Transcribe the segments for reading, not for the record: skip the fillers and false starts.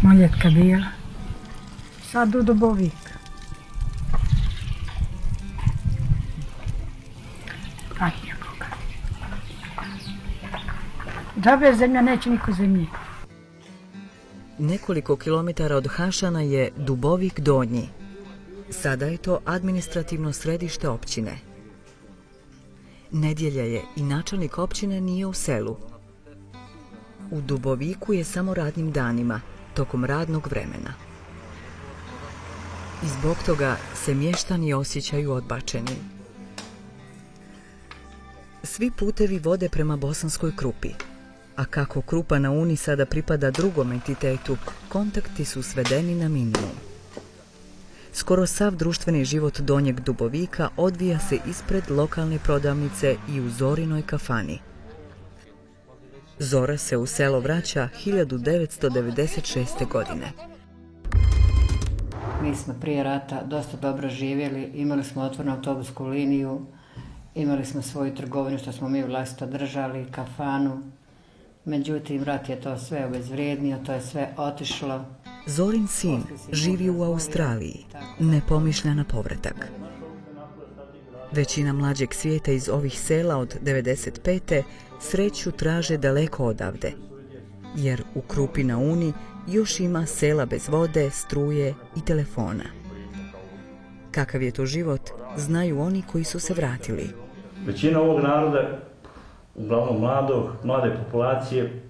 Smoljetka bila. Sad u Dubovik. Patnja Boga. Džabe zemlja, neće niko zemlje. Nekoliko kilometara od Hašana je Dubovik Donji. Sada je to administrativno središte općine. Nedjelja je i načelnik općine nije u selu. U Duboviku je samo radnim danima, tokom radnog vremena. I zbog toga se mještani osjećaju odbačeni. Svi putevi vode prema Bosanskoj Krupi, a kako Krupa na Uni sada pripada drugom entitetu, kontakti su svedeni na minimum. Skoro sav društveni život Donjeg Dubovika odvija se ispred lokalne prodavnice i u Zorinoj kafani. Zora se u selo vraća 1996. godine. Mi smo prije rata dosta dobro živjeli, imali smo otvorenu autobusku liniju, imali smo svoju trgovinu što smo mi vlastito držali, kafanu. Međutim, rat je to sve obezvrijednio, to je sve otišlo. Zorin sin živi u Australiji, ne pomišlja na povratak. Većina mlađeg svijeta iz ovih sela od 95. sreću traže daleko odavde, jer u Krupi na Uni još ima sela bez vode, struje i telefona. Kakav je to život, znaju oni koji su se vratili. Većina ovog naroda, uglavnom mlade populacije,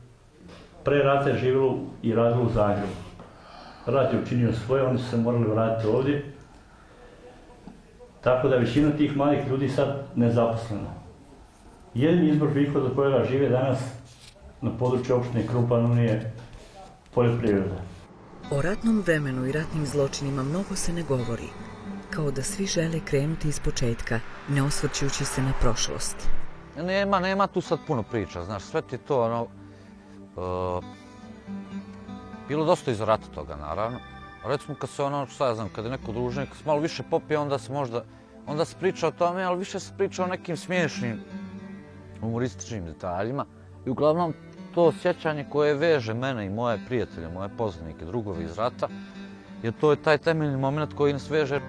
pre rata je živjelo i radilo u Zagrebu. Rat je učinio svoje, oni su se morali vratiti ovdje. Tako da većina tih mladih ljudi sad nezaposlena. Jedini izbor prihoda kojega žive danas na području opštine Krupa na Uni je poljoprivreda. O ratnom vremenu i ratnim zločinima mnogo se ne govori, kao da svi žele krenuti iz početka, ne osvrćujući se na prošlost. Nema tu sad puno priča, znaš, sve ti to, bilo dosta iz rata toga, naravno. Recimo kad se šta ja znam, kad je neko druženik, kad se malo više popije, onda se priča o tome, ali više se priča o nekim smiješnim, humorističnim detaljima. I uglavnom to sjećanje koje veže mene i moje prijatelje, moje poznanike, drugove iz rata, jer to je taj temeljni moment koji nas veže.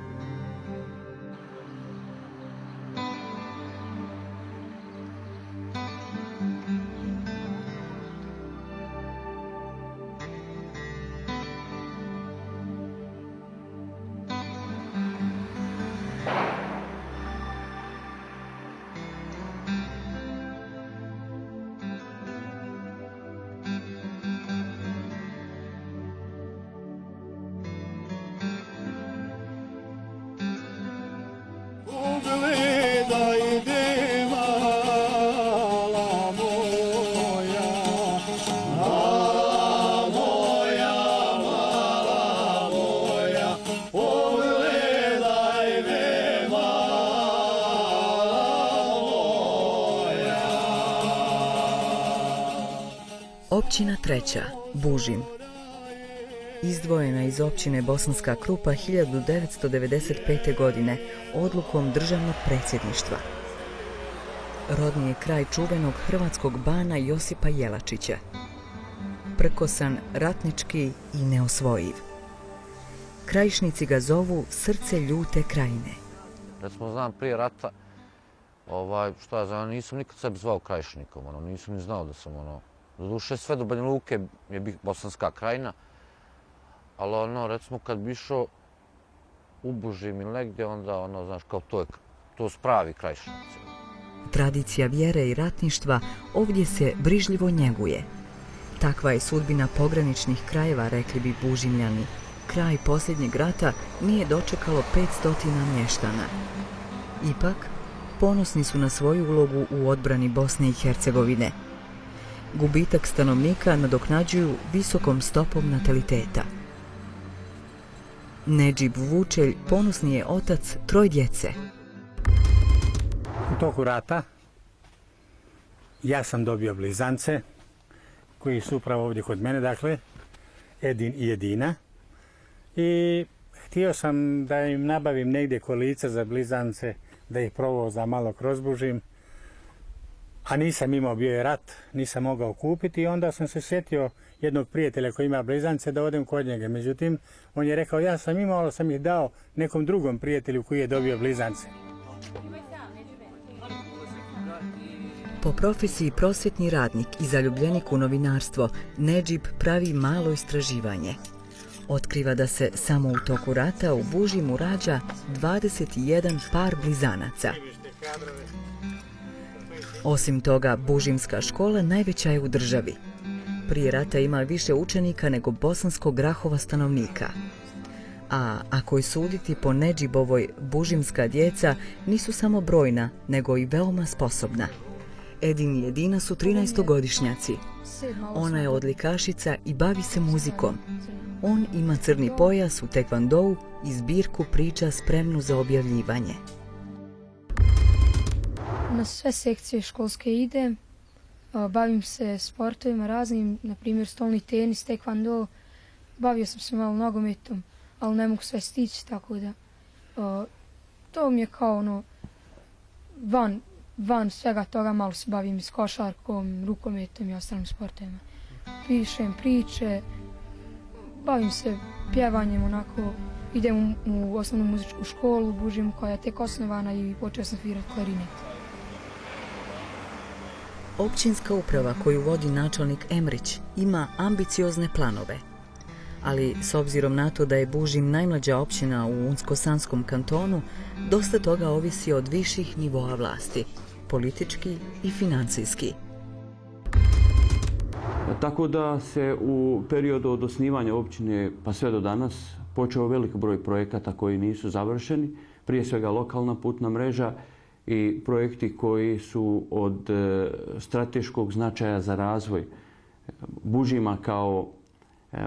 Općina Treća, Bužim. Izdvojena iz općine Bosanska Krupa 1995. godine odlukom državnog predsjedništva. Rodni je kraj čuvenog hrvatskog bana Josipa Jelačića. Prkosan, ratnički i neosvojiv. Krajišnici ga zovu srce ljute krajine. Recimo, znam prije rata, šta ja znam, nisam nikad sebe zvao krajišnikom, nisam ni znao da sam doduše sve do Banja Luke je Bosanska krajina, ali recimo kad bi išao u Bužim ili negdje, onda znaš kao to spravi krajišnici. Tradicija vjere i ratništva ovdje se brižljivo njeguje. Takva je sudbina pograničnih krajeva, rekli bi Bužimljani. Kraj posljednjeg rata nije dočekalo 500 mještana. Ipak, ponosni su na svoju ulogu u odbrani Bosne i Hercegovine. Gubitak stanovnika nadoknađuju visokom stopom nataliteta. Nedžib Vučelj ponosni je otac 3 djece. U toku rata ja sam dobio blizance koji su upravo ovdje kod mene, dakle, Edin i Edina. I htio sam da im nabavim negdje kolica za blizance, da ih provozam malo kroz Bužim. a nisam imao, bio je rat, nisam mogao kupiti i onda sam se sjetio jednog prijatelja koji ima blizance da odem kod njega. Međutim, on je rekao ja sam imao, ali sam ih dao nekom drugom prijatelju koji je dobio blizance. Po profesiji prosvjetni radnik i zaljubljenik u novinarstvo, Nedžib pravi malo istraživanje. Otkriva da se samo u toku rata u Bužimu rađa 21 par blizanaca. Osim toga, Bužimska škola najveća je u državi. Prije rata ima više učenika nego Bosanskog Grahova stanovnika. A ako je suditi po Nedžibovoj, bužimska djeca nisu samo brojna, nego i veoma sposobna. Edin i Edina su 13-godišnjaci. Ona je odlikašica i bavi se muzikom. On ima crni pojas u tekvandou i zbirku priča spremnu za objavljivanje. Na sve sekcije školske idem, bavim se sportovima raznim, na primjer stolni tenis, tekvando, bavio sam se malo nogometom, ali ne mogu sve stići, tako da to mi je kao ono, van svega toga malo se bavim s košarkom, rukometom i ostalim sportovima. Pišem priče, bavim se pjevanjem onako, idem u osnovnu muzičku školu u Bužimu koja je tek osnovana i počeo sam svirati klarinet. Općinska uprava koju vodi načelnik Emrić ima ambiciozne planove. Ali s obzirom na to da je Bužim najmlađa općina u Unsko-Sanskom kantonu, dosta toga ovisi od viših nivoa vlasti, politički i financijski. Tako da se u periodu od osnivanja općine pa sve do danas počeo velik broj projekata koji nisu završeni, prije svega lokalna putna mreža i projekti koji su od strateškog značaja za razvoj Bužima kao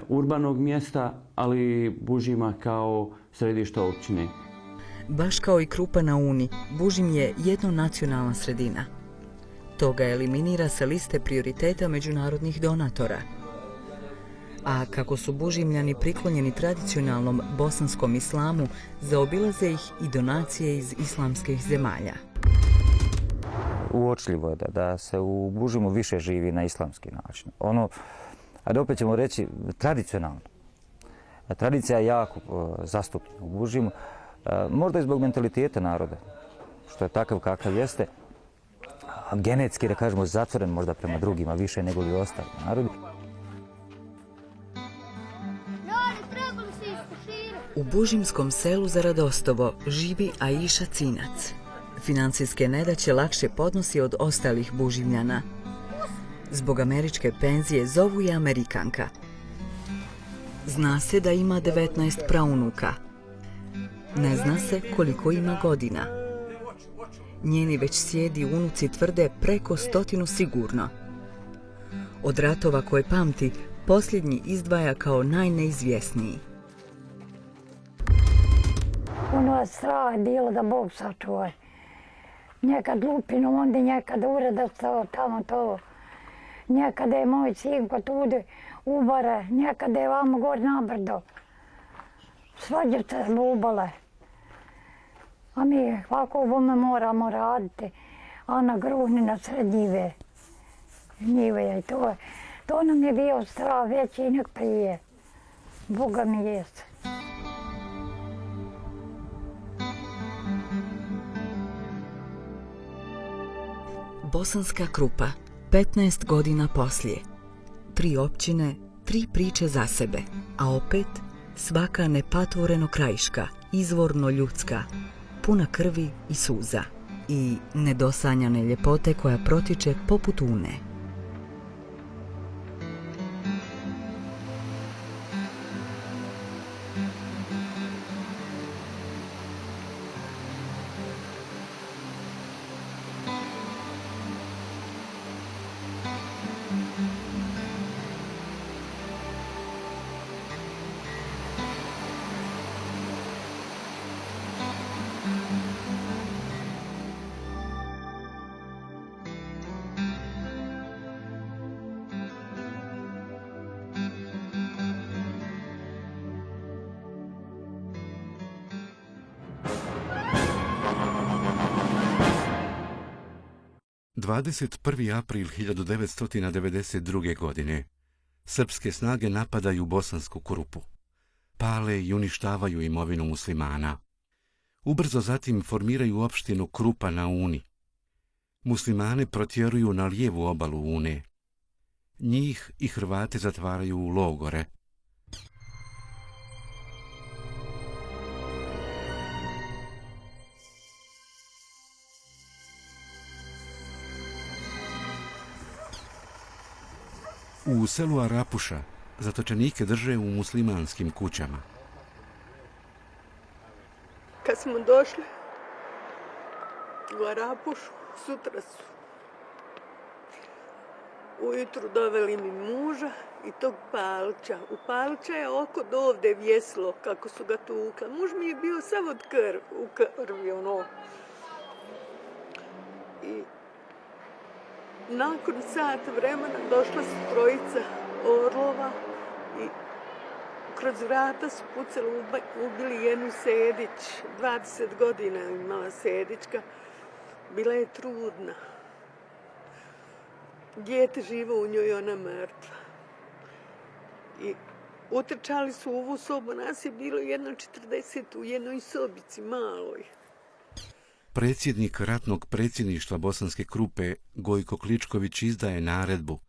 urbanog mjesta, ali i Bužima kao središta općine. Baš kao i Krupa na Uni, Bužim je jednonacionalna sredina. To ga eliminira sa liste prioriteta međunarodnih donatora. A kako su Bužimljani priklonjeni tradicionalnom bosanskom islamu, zaobilaze ih i donacije iz islamskih zemalja. Uočljivo je da se u Bužimu više živi na islamski način. Ali opet ćemo reći tradicionalno. Tradicija je jako zastupljena u Bužimu, možda i zbog mentaliteta naroda, što je takav kakav jeste, a genetski, da kažemo, zatvoren možda prema drugima više nego li ostali narodi. U bužimskom selu za Radostovo živi Aisha Cinac. Financijske nedaće lakše podnosi od ostalih Bužimljana. Zbog američke penzije zovu je Amerikanka. Zna se da ima 19 praunuka. Ne zna se koliko ima godina. Njeni već sjedi unuci tvrde preko 100 sigurno. Od ratova koje pamti, posljednji izdvaja kao najneizvjesniji. Ono je strah bilo da Bog sačuvaj. Nekad lupinu, onda nekad ureda stao tamo to. Nekada je moj sinko tude ubare, nekada je vamo gor nabrdo. Svađe se ubale. A mi ovako ovome moramo raditi, a na gruhni na sred njive. Njive je to. To nam je bio strah veći nek prije. Boga mi jeste. Bosanska Krupa, 15 godina poslije. 3 općine, 3 priče za sebe, a opet svaka nepatvoreno krajiška, izvorno ljudska, puna krvi i suza i nedosanjane ljepote koja protiče poput Une. 21. april 1992. godine. Srpske snage napadaju Bosansku Krupu. Pale i uništavaju imovinu muslimana. Ubrzo zatim formiraju opštinu Krupa na Uni. Muslimane protjeruju na lijevu obalu Une. Njih i Hrvate zatvaraju u logore. U selu Arapuša zatočenike drže u muslimanskim kućama. Kad smo došli u Arapušu, sutra su ujutru doveli mi muža i tog Palića. U Palića je oko do ovde vjeslo kako su ga tukla. Muž mi je bio sav od u krvi, ono. I nakon sat vremena došla su trojica orlova i kroz vrata su pucali, ubili jednu Sedić. 20 godina je imala Sedićka. Bila je trudna. Dijete živo u njoj, ona mrtva. I utrčali su u ovu sobu. Nas je bilo 1:40 u jednoj sobici maloj. Predsjednik ratnog predsjedništva Bosanske Krupe, Gojko Kličković, izdaje naredbu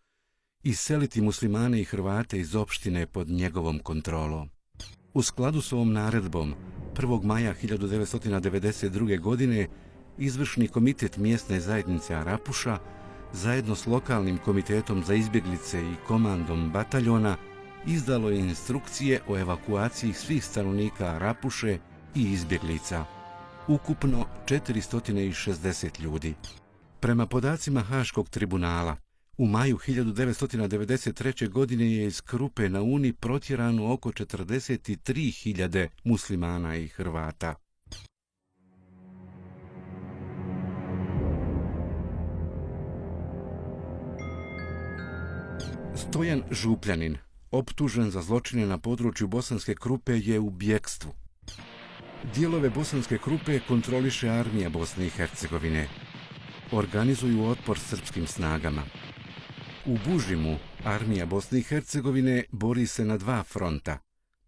iseliti muslimane i Hrvate iz opštine pod njegovom kontrolom. U skladu s ovom naredbom, 1. maja 1992. godine izvršni komitet mjesne zajednice Arapuša zajedno s lokalnim komitetom za izbjeglice i komandom bataljona izdalo je instrukcije o evakuaciji svih stanovnika Arapuše i izbjeglica. Ukupno 460 ljudi. Prema podacima Haškog tribunala, u maju 1993. godine je iz Krupe na Uni protjerano oko 43.000 muslimana i Hrvata. Stojan Župljanin, optužen za zločine na području Bosanske Krupe, je u bjekstvu. Dijelove Bosanske Krupe kontroliše armija Bosne i Hercegovine. Organizuju otpor srpskim snagama. U Bužimu armija Bosne i Hercegovine bori se na 2 fronta,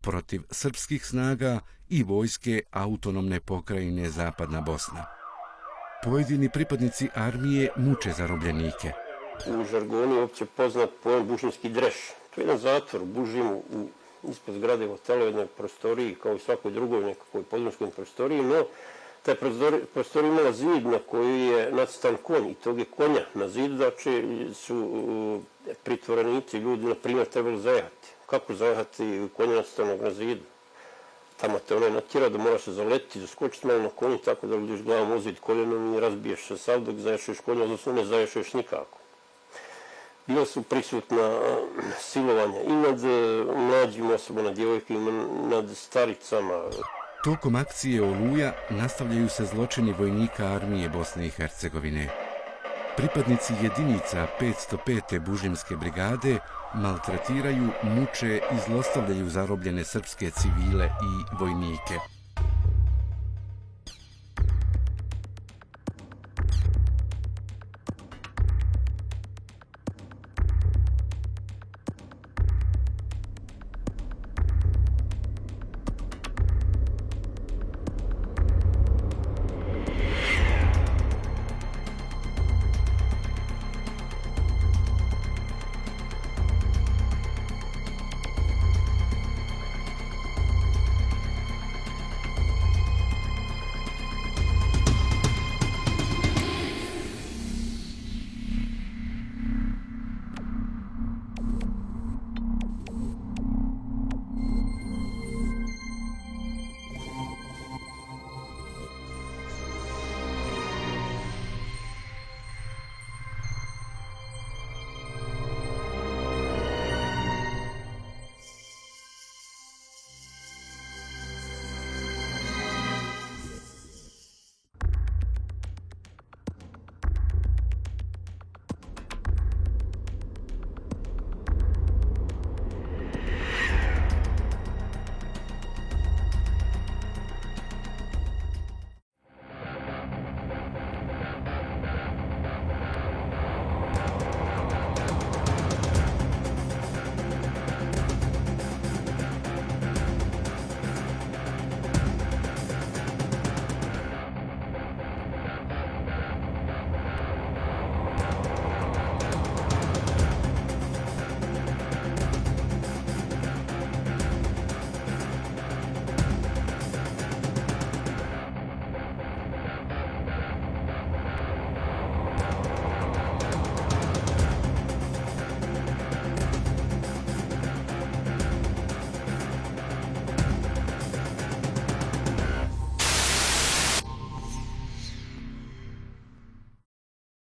protiv srpskih snaga i vojske autonomne pokrajine Zapadna Bosna. Pojedini pripadnici armije muče zarobljenike. U žargonu je opće poznat pojam bužinski dreš. To je jedan zatvor u Bužimu, ispod zgrade hotela u jednoj prostoriji, kao i svakoj drugoj nekakvoj podrumskoj prostoriji, no ta prostorija imala zid na koju je nacrtan konj i tog je konja na zidu, znači su pritvorenici, ljudi, na primjer, trebali zajahati. Kako zajahati konja nacrtanog na zidu? Tamo te onaj natjera da moraš se zaletiti, zaskočiti malo na konju, tako da uđeš glavom u zid koljenom i razbiješ se sav dok zaješuješ konja, odnosno ne zaješuješ nikako. Bila su prisutna silovanja i nad mlađim osobama, nad djevojkama, nad staricama. Tokom akcije Oluja nastavljaju se zločini vojnika armije Bosne i Hercegovine. Pripadnici jedinica 505. Bužimske brigade maltretiraju, muče i zlostavljaju zarobljene srpske civile i vojnike.